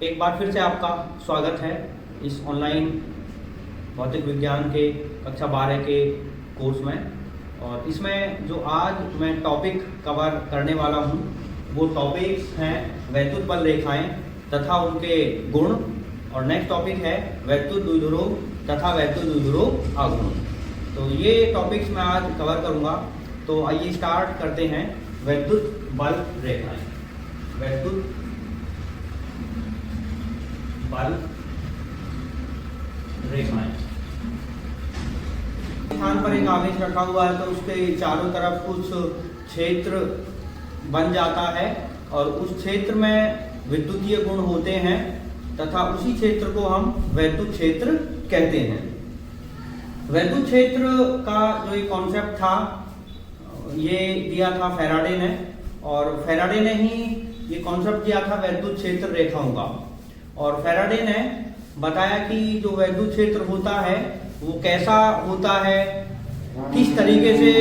एक बार फिर से आपका स्वागत है इस ऑनलाइन भौतिक विज्ञान के कक्षा 12 के कोर्स में। और इसमें जो आज मैं टॉपिक कवर करने वाला हूँ वो टॉपिक्स हैं वैद्युत बल रेखाएं तथा उनके गुण। और नेक्स्ट टॉपिक है वैद्युत द्विध्रुव तथा वैद्युत द्विध्रुव आघूर्ण। तो ये टॉपिक्स मैं आज कवर करूँगा। तो आइए स्टार्ट करते हैं। वैद्युत बल रेखाएं, वैद्युत बल रेखाएं। स्थान पर एक आवेश रखा हुआ है तो उसके चारों तरफ कुछ क्षेत्र बन जाता है और उस क्षेत्र में विद्युतीय गुण होते हैं तथा उसी क्षेत्र को हम वैद्युत क्षेत्र कहते हैं। वैद्युत क्षेत्र का जो एक कॉन्सेप्ट था ये दिया था फैराडे ने, और फैराडे ने ही ये कॉन्सेप्ट दिया था वैद्युत क्षेत्र रेखाओं का। और फैराडे ने बताया कि जो वैद्युत क्षेत्र होता है वो कैसा होता है, किस तरीके से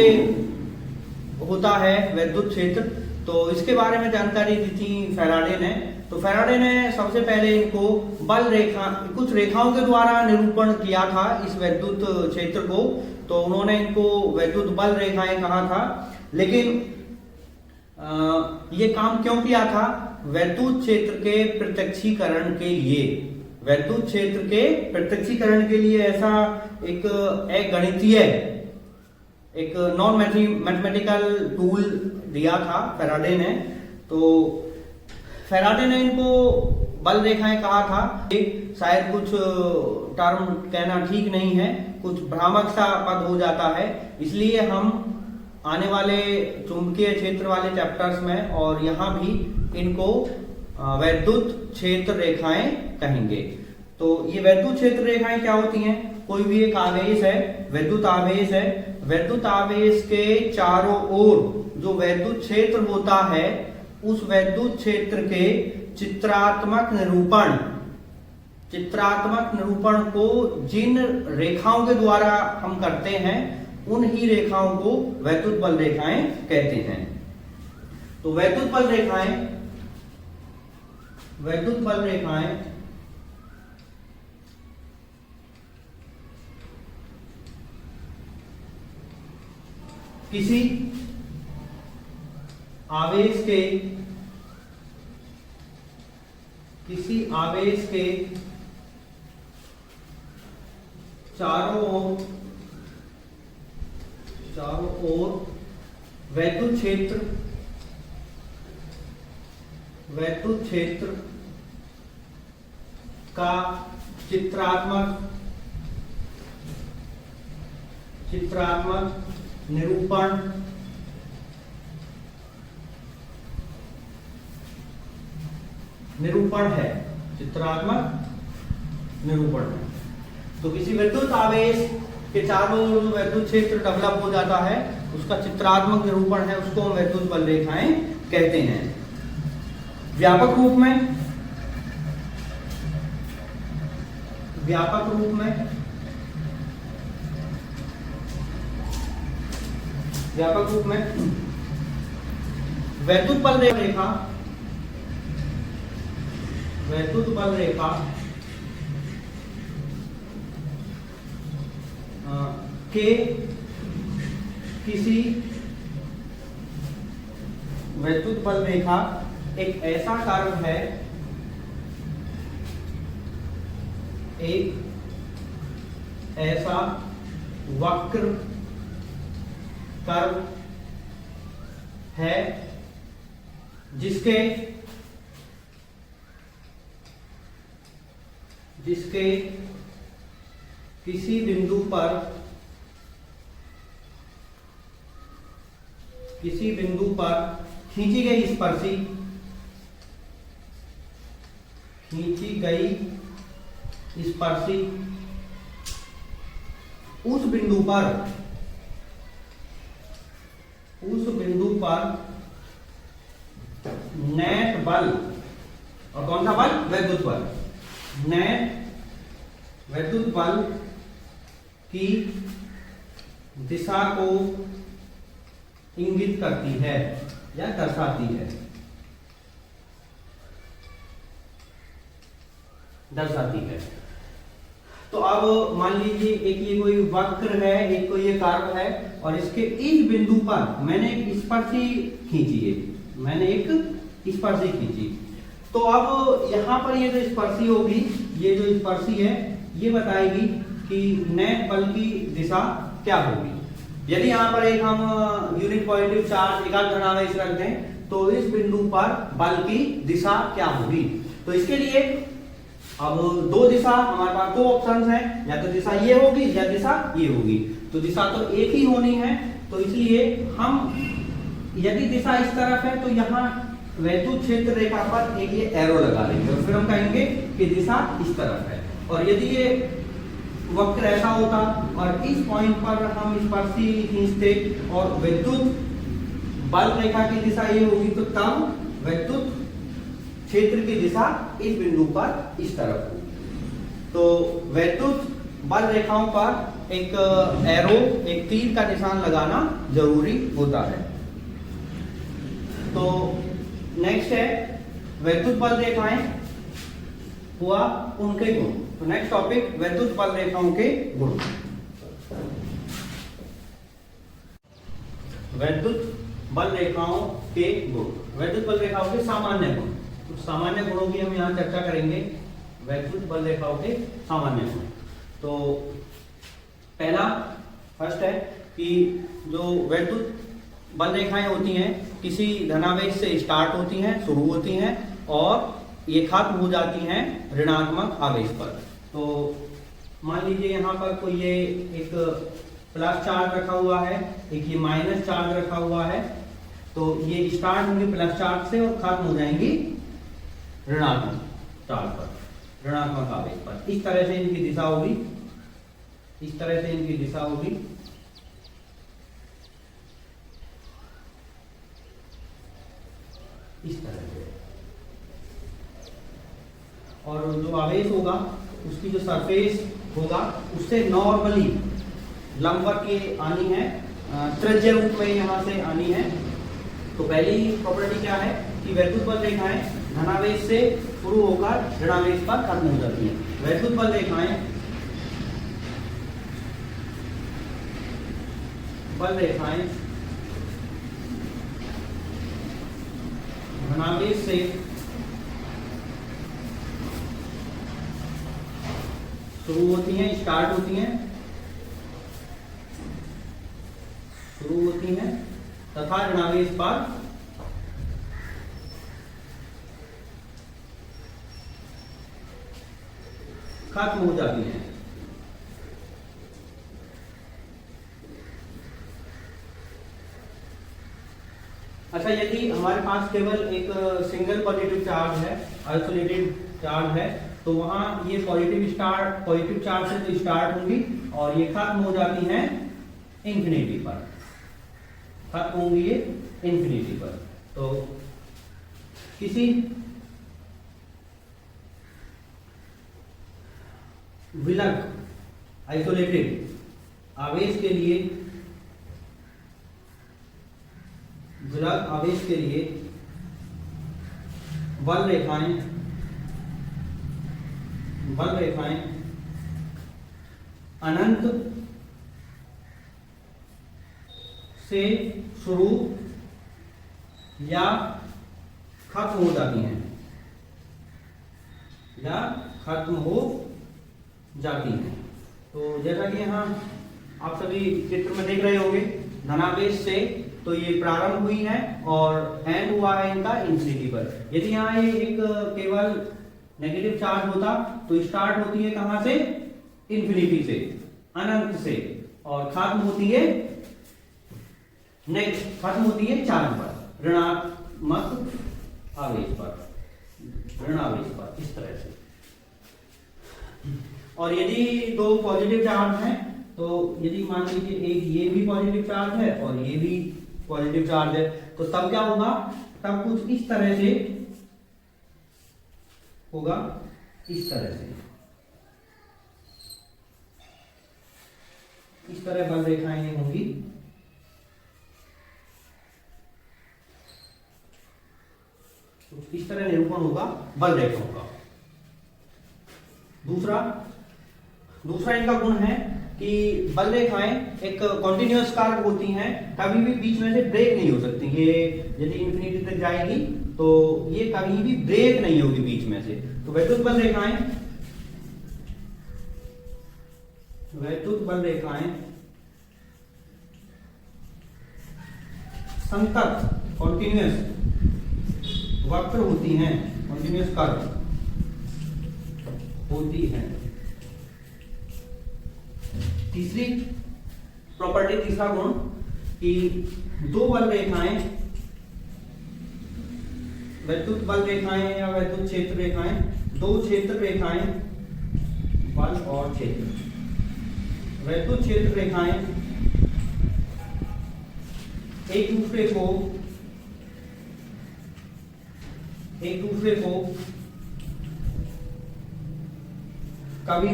होता है वैद्युत क्षेत्र, तो इसके बारे में जानकारी दी थी फैराडे ने। तो फैराडे ने सबसे पहले इनको बल रेखा कुछ रेखाओं के द्वारा निरूपण किया था इस वैद्युत क्षेत्र को। तो उन्होंने इनको वैद्युत बल रेखाएं कहा था। लेकिन ये काम क्यों किया था? वैद्युत क्षेत्र के प्रत्यक्षीकरण के लिए। वैद्युत क्षेत्र के प्रत्यक्षीकरण के लिए ऐसा एक गणितीय एक नॉन मैथमेटिकल टूल दिया था फैराडे ने। तो फैराडे ने इनको बल रेखाएं कहा था। शायद कुछ टर्म कहना ठीक नहीं है, कुछ भ्रामक सा पद हो जाता है, इसलिए हम आने वाले चुंबकीय क्षेत्र वाले चैप्टर्स में और यहाँ भी इनको वैद्युत क्षेत्र रेखाएं कहेंगे। तो ये वैद्युत क्षेत्र रेखाएं क्या होती हैं? कोई भी एक आवेश है, वैद्युत आवेश है, वैद्युत आवेश के चारों ओर जो वैद्युत क्षेत्र होता है उस वैद्युत क्षेत्र के चित्रात्मक निरूपण को जिन रेखाओं के द्वारा हम करते हैं उन ही रेखाओं को वैद्युत बल रेखाएं कहते हैं। तो वैद्युत बल रेखाएं किसी आवेश के चारों ओर वैद्युत क्षेत्र का चित्रात्मक निरूपण है, चित्रात्मक निरूपण है। तो किसी वैद्युत आवेश के चारों ओर जो वैद्युत क्षेत्र डेवलप हो जाता है उसका चित्रात्मक निरूपण है, उसको हम वैद्युत बल रेखाएं कहते हैं। व्यापक रूप में वैद्युत बल रेखा के किसी वैद्युत बल रेखा एक ऐसा कर्व है, एक ऐसा वक्र कर्व है जिसके किसी बिंदु पर खींची गई स्पर्शी उस बिंदु पर नेट बल, और कौन सा बल? वैद्युत बल। नेट वैद्युत बल की दिशा को इंगित करती है या दर्शाती है। दर्शाती है। तो अब मान लीजिए एक ये कोई वक्र है, एक कोई ये कर्व है, और इसके इस बिंदु पर मैंने एक स्पर्शी खींची है, मैंने एक स्पर्शी खींची। तो अब यहाँ पर ये जो स्पर्शी होगी, ये जो स्पर्शी है, ये बताएगी कि नेट बल की दिशा क्या होगी। यदि यहाँ पर एक हम यूनिट पॉजिटिव चार्ज एकाग्र धनावेश रख दें तो इस बिंदु पर बल की दिशा क्या होगी। तो इसके लिए अब दो दिशा हमारे पास, दो ऑप्शंस हैं, या तो दिशा ये होगी या दिशा ये होगी। तो दिशा तो एक ही होनी है, तो इसलिए हम यदि दिशा इस तरफ है तो यहाँ वैद्युत क्षेत्र रेखा पर एक ये एरो लगा लेंगे और फिर हम कहेंगे कि दिशा इस तरफ है। और यदि ये वक्र ऐसा होता और इस पॉइंट पर हम स्पर्शी खींचते और विद्युत बल रेखा की दिशा ये होगी, तो तब वैद्युत क्षेत्र की दिशा इस बिंदु पर इस तरफ होगी। तो वैद्युत बल रेखाओं पर एक एरो, एक तीर का निशान लगाना जरूरी होता है। तो नेक्स्ट है वैद्युत बल रेखाएं हुआ उनके गुण। तो नेक्स्ट टॉपिक वैद्युत बल रेखाओं के गुण। वैद्युत बल रेखाओं के गुण, वैद्युत बल रेखाओं के सामान्य गुण। तो सामान्य गुणों की हम यहाँ चर्चा करेंगे, वैद्युत बल रेखाओं के सामान्य गुण। तो पहला फर्स्ट है कि जो वैद्युत बल रेखाएं होती हैं किसी धनावेश से स्टार्ट होती हैं, शुरू होती हैं और ये खत्म हो जाती हैं ऋणात्मक आवेश पर। तो मान लीजिए यहाँ पर कोई ये एक प्लस चार्ज रखा हुआ है, एक ये माइनस चार्ज रखा हुआ है। तो ये स्टार्ट होंगे प्लस चार्ज से और खत्म हो जाएंगी ऋणात्मक चार्ज पर, ऋणात्मक आवेश पर। इस तरह से इनकी दिशा होगी, इस तरह से इनकी दिशा होगी। इस तरह से, और जो आवेश होगा उसकी जो सरफेस होगा उससे नॉर्मली लंबवत की आनी है, त्रिज्य रूप में यहां से आनी है। तो पहली प्रॉपर्टी क्या है कि वैद्युत बल रेखाएं धनावेश से शुरू होकर ऋणावेश पर खत्म हो जाती हैं। वैद्युत बल रेखाएं धनावेश से शुरू होती हैं, स्टार्ट होती हैं, शुरू होती हैं तथा ऋणावेश पर खत्म हो जाती हैं। अच्छा, यदि हमारे पास केवल एक सिंगल पॉजिटिव चार्ज है, आइसोलेटेड चार्ज है, तो वहां ये पॉजिटिव चार्ज से तो स्टार्ट होंगी और ये खत्म हो जाती हैं इंफिनिटी पर, खत्म होंगी ये इंफिनिटी पर। तो किसी विलग आइसोलेटेड आवेश के लिए, विलग आवेश के लिए बल रेखाएं अनंत से शुरू या खत्म हो जाती हैं, या खत्म हो जाती हैं। तो जैसा कि यहाँ आप सभी चित्र में देख रहे होंगे, धनावेश से तो ये प्रारंभ हुई है और एंड हुआ है इनका इंफिनिटी पर। यदि यहाँ ये एक केवल नेगेटिव चार्ज होता तो स्टार्ट होती है कहां से, इंफिनिटी से, अनंत से, और खत्म होती है नेक्स्ट, खत्म होती है चार्ज पर, ऋणात्मक आवेश पर, ऋणावेश पर, इस तरह से। और यदि दो पॉजिटिव चार्ज हैं, तो यदि मान लीजिए एक ये भी पॉजिटिव चार्ज है और ये भी पॉजिटिव चार्ज है, तो तब क्या होगा, तब कुछ इस तरह से होगा, इस तरह से, इस तरह बल रेखाएं होंगी। तो इस तरह निरूपण होगा बल रेखाओं का। दूसरा इनका गुण है कि बल रेखाएं एक कॉन्टिन्यूअस कार्व होती हैं, कभी भी बीच में से ब्रेक नहीं हो सकती। ये यदि इंफिनिटी तक जाएगी तो ये कभी भी ब्रेक नहीं होगी बीच में से। तो वैद्युत बल रेखाएं संतत कॉन्टिन्यूअस वक्र होती हैं, कॉन्टिन्यूअस कर्व होती हैं। तीसरी प्रॉपर्टी, तीसरा गुण कि दो बल रेखाएं, वैद्युत बल रेखाएं या वैद्युत क्षेत्र रेखाएं, दो क्षेत्र रेखाएं, बल और क्षेत्र, वैद्युत क्षेत्र रेखाएं एक दूसरे को कभी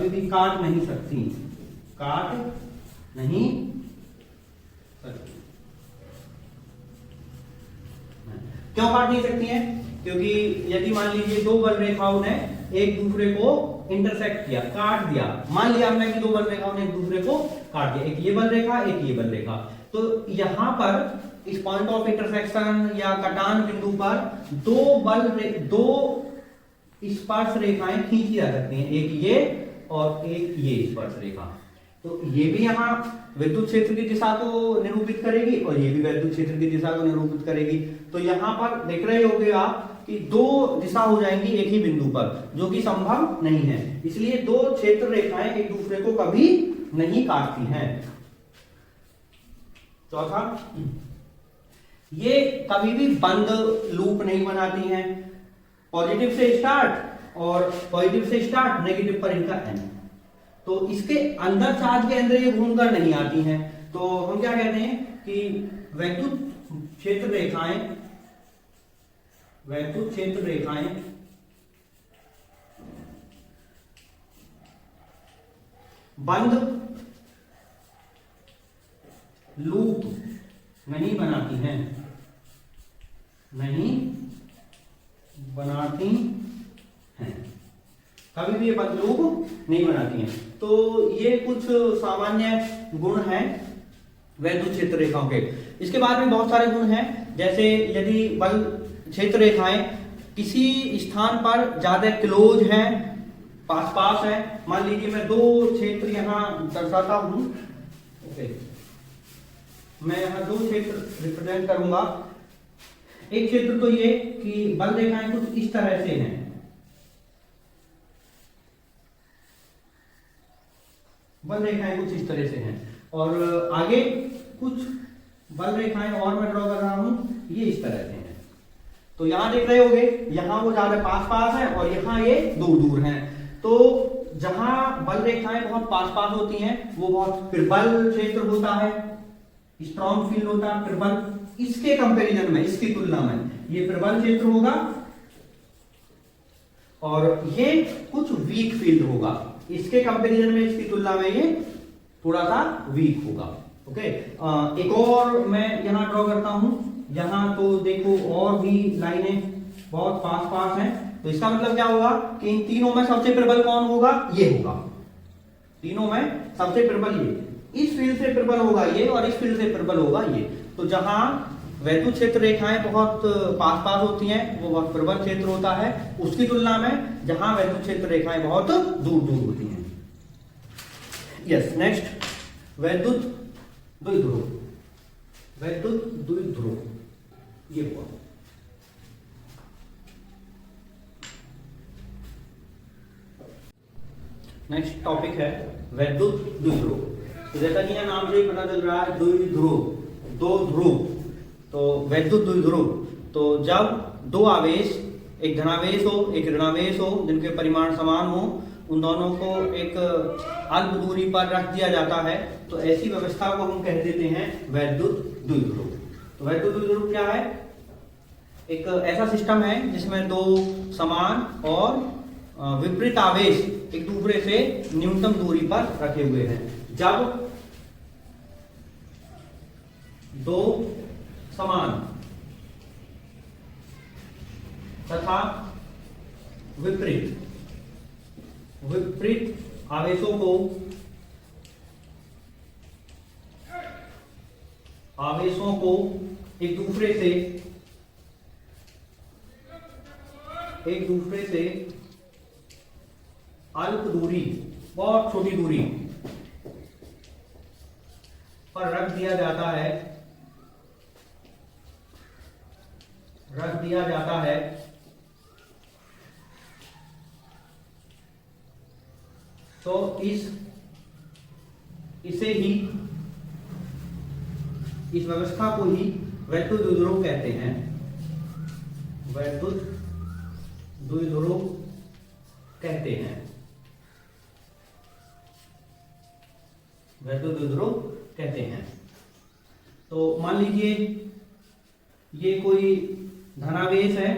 भी काट नहीं सकती। क्यों काट नहीं सकती हैं? क्योंकि यदि मान लीजिए दो बल रेखाओं ने एक दूसरे को इंटरसेक्ट किया, काट दिया, मान लिया हमने कि दो बल रेखाओं ने एक दूसरे को काट दिया, एक ये बल रेखा एक ये बल रेखा, तो यहां पर इस पॉइंट ऑफ इंटरसेक्शन या कटान बिंदु पर दो स्पर्श रेखाएं खींची जा सकती हैं, एक ये और एक ये स्पर्श रेखा। तो ये भी यहाँ विद्युत क्षेत्र की दिशा को निरूपित करेगी और ये भी विद्युत क्षेत्र की दिशा को निरूपित करेगी। तो यहाँ पर देख रहे होंगे आप कि दो दिशा हो जाएंगी एक ही बिंदु पर, जो कि संभव नहीं है। इसलिए दो क्षेत्र रेखाएं एक दूसरे को कभी नहीं काटती हैं। चौथा, ये कभी भी बंद लूप नहीं बनाती हैं। पॉजिटिव से स्टार्ट और पॉजिटिव से स्टार्ट, नेगेटिव पर इनका एंड। तो इसके अंदर चार्ज के अंदर ये घूमकर नहीं आती हैं। तो हम क्या कहते हैं कि वैद्युत क्षेत्र रेखाएं बंद लूप नहीं बनाती हैं, कभी भी ये बंद लूप नहीं बनाती हैं। तो ये कुछ सामान्य गुण हैं वैद्युत क्षेत्र रेखाओं के। इसके बाद में बहुत सारे गुण हैं, जैसे यदि बल क्षेत्र रेखाएं किसी स्थान पर ज्यादा क्लोज हैं, पास है, मान लीजिए मैं दो क्षेत्र यहां दर्शाता हूं, ओके, मैं यहां दो क्षेत्र रिप्रेजेंट करूंगा। एक क्षेत्र तो ये कि बल रेखाएं कुछ इस तरह से हैं, बल रेखाएं कुछ इस तरह से हैं, और आगे कुछ बल रेखाएं और मैं ड्रॉ कर रहा हूं, ये इस तरह से हैं। तो यहां देख रहे होंगे, यहां वो ज्यादा पास है और यहां ये दूर हैं। तो जहां बल रेखाएं बहुत पास होती हैं वो बहुत प्रबल क्षेत्र होता है, स्ट्रॉन्ग फील्ड होता है, प्रबल। इसके कंपैरिजन में, इसकी तुलना में ये प्रबल क्षेत्र होगा और ये कुछ वीक फील्ड होगा। इसके कंपैरिजन में, इसकी तुलना में ये थोड़ा सा वीक होगा। ओके, एक और मैं यहां ड्रॉ करता हूं, यहां तो देखो और भी लाइनें बहुत पास हैं। तो इसका मतलब क्या होगा कि इन तीनों में सबसे प्रबल कौन होगा? ये होगा। तीनों में सबसे प्रबल ये, इस फील्ड से प्रबल होगा ये और इस फील्ड से प्रबल होगा ये। तो जहां वैद्युत क्षेत्र रेखाएं बहुत पास होती हैं वो बहुत प्रबल क्षेत्र होता है, उसकी तुलना में जहां वैद्युत क्षेत्र रेखाएं बहुत दूर होती हैं। यस, नेक्स्ट, वैद्युत द्विध्रुव, ये हुआ। नेक्स्ट टॉपिक है वैद्युत द्विध्रुव। तो जैसा कि नाम से ही पता चल रहा है, द्विध्रुव, दो ध्रुव, तो वैद्युत द्विध्रुव। तो जब दो आवेश, एक धनावेश हो एक ऋणावेश हो, जिनके परिमाण समान हो, उन दोनों को एक अल्प दूरी पर रख दिया जाता है, तो ऐसी व्यवस्था को हम कह देते हैं वैद्युत द्विध्रुव। तो वैद्युत द्विध्रुव क्या है? एक ऐसा सिस्टम है जिसमें दो समान और विपरीत आवेश एक दूसरे से न्यूनतम दूरी पर रखे हुए हैं। जब दो समान तथा विपरीत आवेशों को एक दूसरे से अल्प दूरी, बहुत छोटी दूरी पर रख दिया जाता है तो इस व्यवस्था को ही वैद्युत द्विध्रुव कहते हैं। वैद्युत द्विध्रुव कहते हैं। वैद्युत द्विध्रुव कहते हैं। तो मान लीजिए ये कोई धनावेश है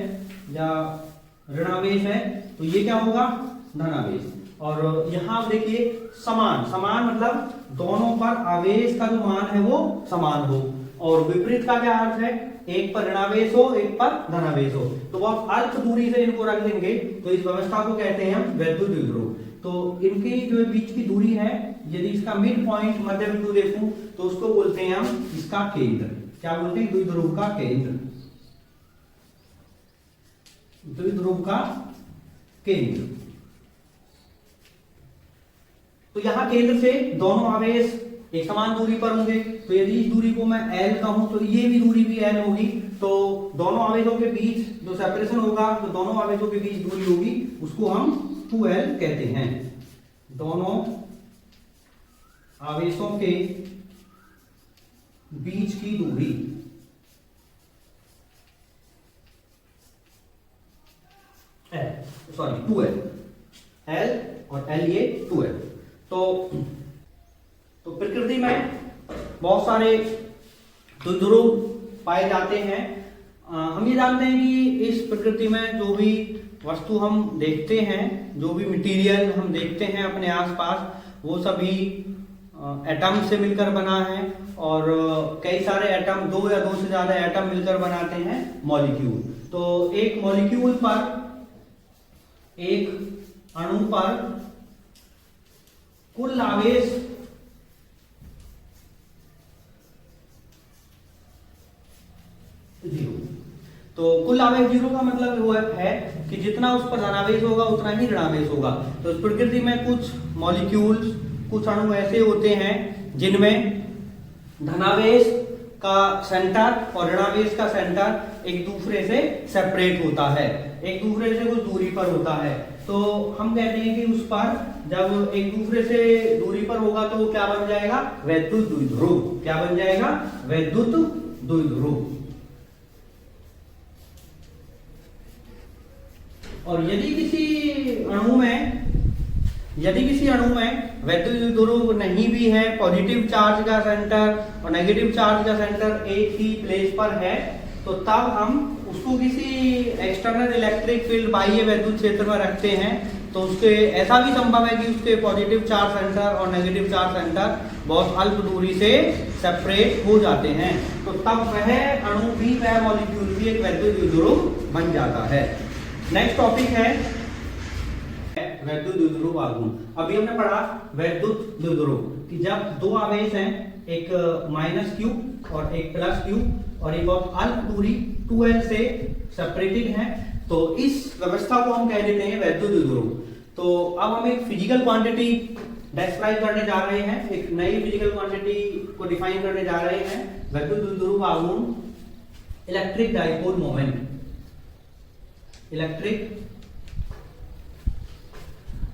या ऋणावेश है, तो ये क्या होगा? धनावेश। और यहां देखिए समान मतलब दोनों पर आवेश का जो मान है वो समान हो। और विपरीत का क्या अर्थ है? एक पर ऋणावेश हो, एक पर धनावेश हो। तो बहुत अल्प दूरी से इनको रख देंगे तो इस व्यवस्था को कहते हैं हम वैद्युत द्विध्रुव। तो इनकी जो बीच की दूरी है, यदि इसका मिड पॉइंट मध्य बिंदु देखूं तो उसको बोलते हैं हम इसका केंद्र। क्या बोलते हैं? द्विध्रुव का केंद्र। द्विध्रुव का केंद्र। तो यहां केंद्र से दोनों आवेश एक समान दूरी पर होंगे। तो यदि इस दूरी को मैं L कहूं तो ये भी दूरी भी L होगी। तो दोनों आवेशों के बीच जो सेपरेशन होगा, तो दोनों आवेशों के बीच दूरी होगी, उसको हम 2L कहते हैं। दोनों आवेशों के बीच की दूरी सॉरी 2L। L और L ये 2L। तो प्रकृति में बहुत सारे द्विध्रुव पाए जाते हैं। हम ये जानते हैं कि इस प्रकृति में जो भी वस्तु हम देखते हैं, जो भी मटेरियल हम देखते हैं अपने आसपास, वो सभी एटम से मिलकर बना है। और कई सारे एटम, दो या दो से ज्यादा एटम मिलकर बनाते हैं मॉलिक्यूल। तो एक मॉलिक्यूल पर, एक अणु पर कुल आवेश जीरो। तो कुल आवेश जीरो का मतलब वो है कि जितना उस पर धनावेश होगा उतना ही ऋणावेश होगा। तो इस प्रकृति में कुछ मॉलिक्यूल्स, कुछ अणु ऐसे होते हैं जिनमें धनावेश का सेंटर और ऋणावेश का सेंटर एक दूसरे से सेपरेट होता है, एक दूसरे से कुछ दूरी पर होता है। तो हम कहते हैं कि उस पर जब एक दूसरे से दूरी पर होगा तो क्या बन जाएगा? वैद्युत द्विध्रुव। क्या बन जाएगा? वैद्युत द्विध्रुव। और यदि किसी अणु में वैद्युत द्विध्रुव नहीं भी है, पॉजिटिव चार्ज का सेंटर और नेगेटिव चार्ज का सेंटर एक ही प्लेस पर है, तो तब हम उसको किसी एक्सटर्नल इलेक्ट्रिक फील्ड, बाह्य विद्युत क्षेत्र में रखते हैं। तो उसके ऐसा भी संभव है कि उसके पॉजिटिव चार्ज सेंटर और नेगेटिव चार्ज सेंटर बहुत अल्प दूरी से सेपरेट हो जाते हैं। तो तब वह अणु भी, वह मॉलिक्यूल भी एक वैद्युत द्विध्रुव बन जाता है। नेक्स्ट टॉपिक है वैद्युत द्विध्रुव आघूर्ण। अभी हमने पढ़ा वैद्युत द्विध्रुव कि जब दो आवेश हैं, एक -q और एक +q, और एक बहुत अल्प दूरी 2L से सेपरेटेड है, तो इस व्यवस्था को हम कह देते हैं वैद्युत द्विध्रुव। तो अब हम एक फिजिकल क्वांटिटी डिस्क्राइब करने जा रहे हैं, एक नई फिजिकल क्वांटिटी को डिफाइन करने जा रहे हैं। वैद्युत द्विध्रुव आघूर्ण, electric dipole moment. Electric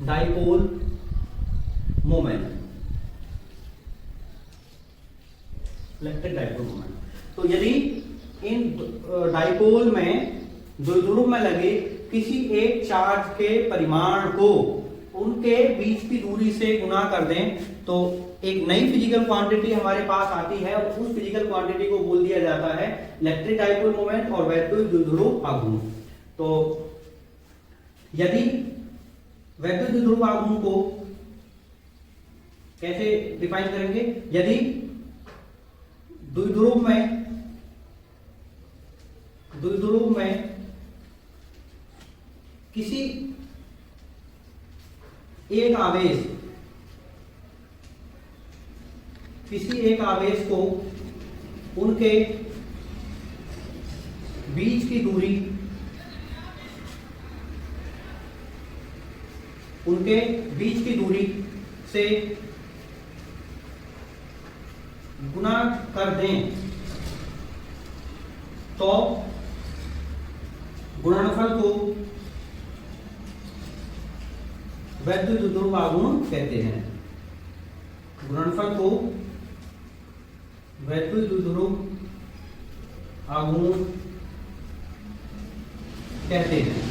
dipole moment. Electric dipole moment. तो यदि इन डाइपोल में द्विध्रुव में लगे किसी एक चार्ज के परिमाण को उनके बीच की दूरी से गुणा कर दें, तो एक नई फिजिकल क्वांटिटी हमारे पास आती है, और उस फिजिकल क्वांटिटी को बोल दिया जाता है इलेक्ट्रिक डाइपोल मोमेंट और वैद्युत द्विध्रुव आघूर्ण। तो यदि वैद्युत द्विध्रुव आघूर्ण को कैसे डिफाइन करेंगे? यदि द्विध्रुव में किसी एक आवेश, किसी एक आवेश को उनके बीच की दूरी, उनके बीच की दूरी से गुणा कर दें तो गुणनफल को वैद्युत ध्रुव आघूर्ण कहते हैं। गुणनफल को वैद्युत ध्रुव आघूर्ण कहते हैं।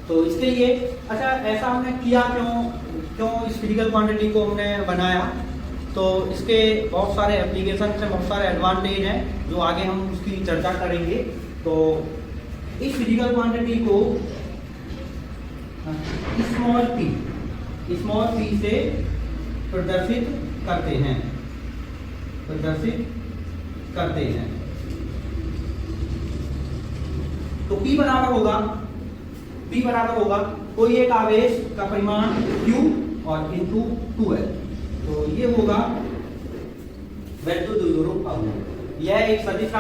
तो इसके लिए अच्छा ऐसा हमने किया क्यों इस फिजिकल क्वांटिटी को हमने बनाया, तो इसके बहुत सारे एप्लीकेशन से बहुत सारे एडवांटेज हैं जो आगे हम उसकी चर्चा करेंगे। तो इस फिजिकल क्वांटिटी को स्मॉल पी से प्रदर्शित करते हैं, तो P बराबर होगा कोई एक आवेश का परिमाण Q और इंटू 2L। तो ये होगा वैद्युत ध्रुव आघूर्ण। यह एक सदिश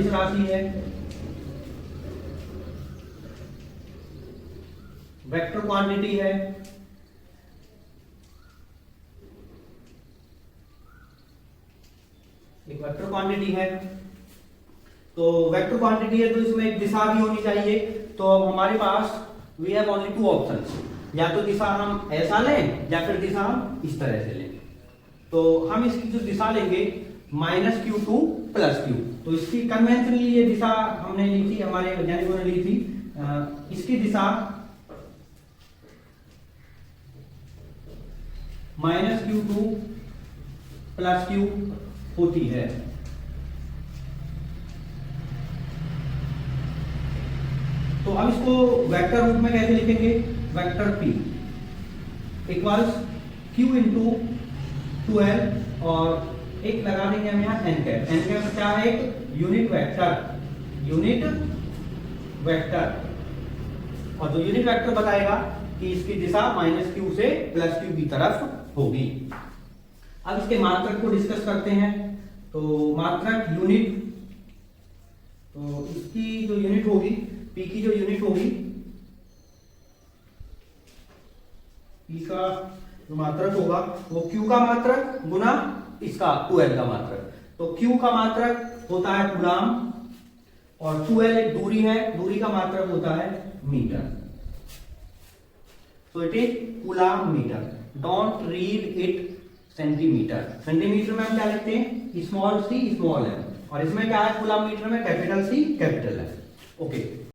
राशि है, वेक्टर क्वांटिटी है, एक वेक्टर क्वांटिटी है। तो वेक्टर क्वांटिटी है तो इसमें एक दिशा भी होनी चाहिए। तो अब हमारे पास we have only two options, या तो दिशा हम ऐसा लें या फिर दिशा हम इस तरह से लें। तो हम इसकी जो दिशा लेंगे -q टू +q, तो इसकी कन्वेंशनली ये दिशा हमने ली थी, हमारे वैज्ञानिकों ने ली थी। इसकी दिशा -q टू +q होती है। तो हम इसको वेक्टर रूप में कैसे लिखेंगे? Vector P equals Q into 2L और एक लगा देंगे हम यहाँ n कैप। n कैप क्या है? एक यूनिट वेक्टर। और जो यूनिट वेक्टर बताएगा कि इसकी दिशा -q से +q की तरफ होगी। अब इसके मात्रक को डिस्कस करते हैं। तो मात्रक यूनिट, तो इसकी जो यूनिट होगी, P की जो यूनिट होगी, P का जो मात्रक होगा वो Q का मात्रक गुना इसका 2L का मात्रक। तो Q का मात्रक होता है कूलाम और 2L एक दूरी है, दूरी का मात्रक होता है metre. So it is coulomb metre. Don't read it centimetre. Centimetre में हम क्या लिखते हैं? स्मॉल c स्मॉल m, और इसमें क्या है? कूलाम मीटर में capital C capital M। Okay.